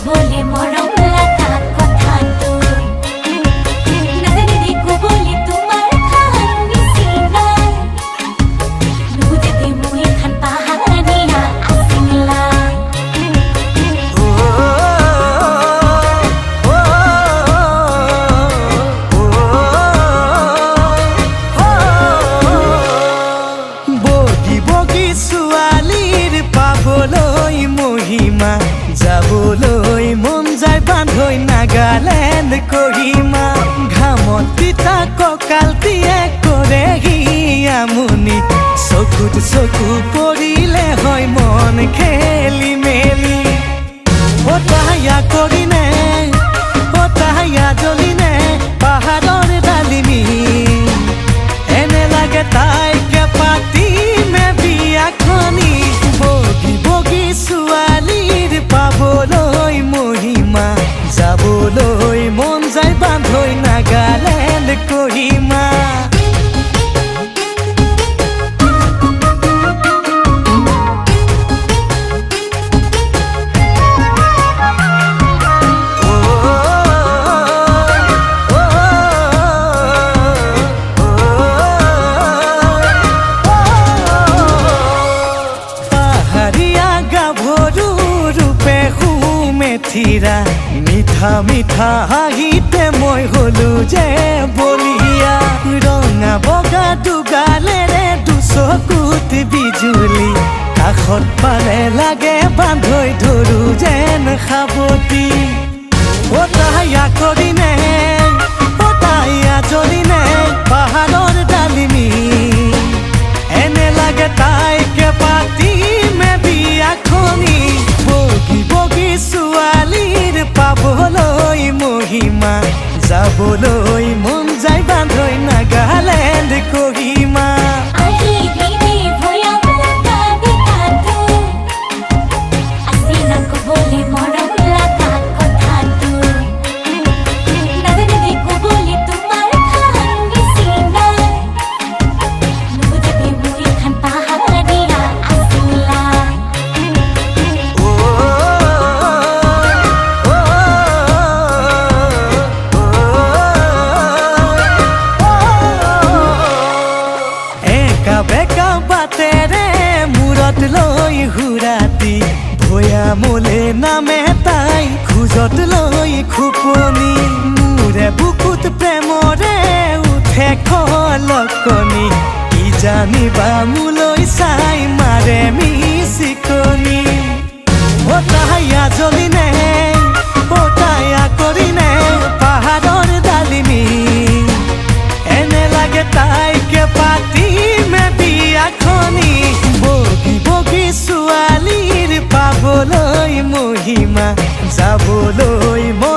বলে মৰম লাগা কথাটো নাজানি দেখো বলে তোমাৰ খান নিছিনা নুজেতে মুই খান পাহানিয়া আসিলা বগি বগি ছোৱালীৰ পাবলৈ মহিমা যাবলৈ মন যায় বান্ধৈ নাগালেণ্ড কহিমা ঘামত তিতা কঁকালটিয়ে কৰেহি আমনি চকুত চকু পৰিলে হয় মন খেলি মেলি হতায়া কৰিনে হতায়া জ্বলিনে পাহাৰৰ ডালিমি এনে লাগে তাইকে পাতিমে বিয়াখনি বগি বগি ছোৱালীৰ পাবলৈ মহিমা যাবলৈ মন যায় বান্ধৈ নাগালেণ্ড কহিমা থিৰা মিঠা মিঠা হাঁহিতে মই হলো যে বলিয়া ৰঙা বগা দুগালেৰে দুচকুত বিজুলি কাষত পালে লাগে বান্ধৈ ধৰো যেন সাৱতি হতায়া কৰিনে হতায়া জ্বলিনে পাহাৰৰ ডালিমি এনে লাগে তাইকে পাতিমে বিয়াখনি বগি বগি ছোৱালীৰ পাবলৈ মহিমা যাবলৈ মন যায় বান্ধৈ নাগালেণ্ড কহিমা আহি দিদি ভয়ম লাগা কথাটো আসিনা বলে মরম লাগা কথাটো নাজানি দেখো বলে তোমার খান নিছিনা নুজেতে মুই খান পাহানিয়া আসিলা বেকা বাটেৰে মূৰত লৈ হুৰাতি ভৈয়ামলে নামে তাই খোজত লৈ খুপনি মোৰে বুকুত প্ৰেমৰে উঠে খলকনি কি জানিবা মোলৈ চাই মাৰে মিচিকনি হতায়া জ্বলিনে হতায়া কৰিনে পাহাৰৰ ডালিমি এনে লাগে তাইকে পাতিমে বিয়াখনি বগি বগি ছোৱালীৰ পাবলৈ মহিমা যাবলৈ মন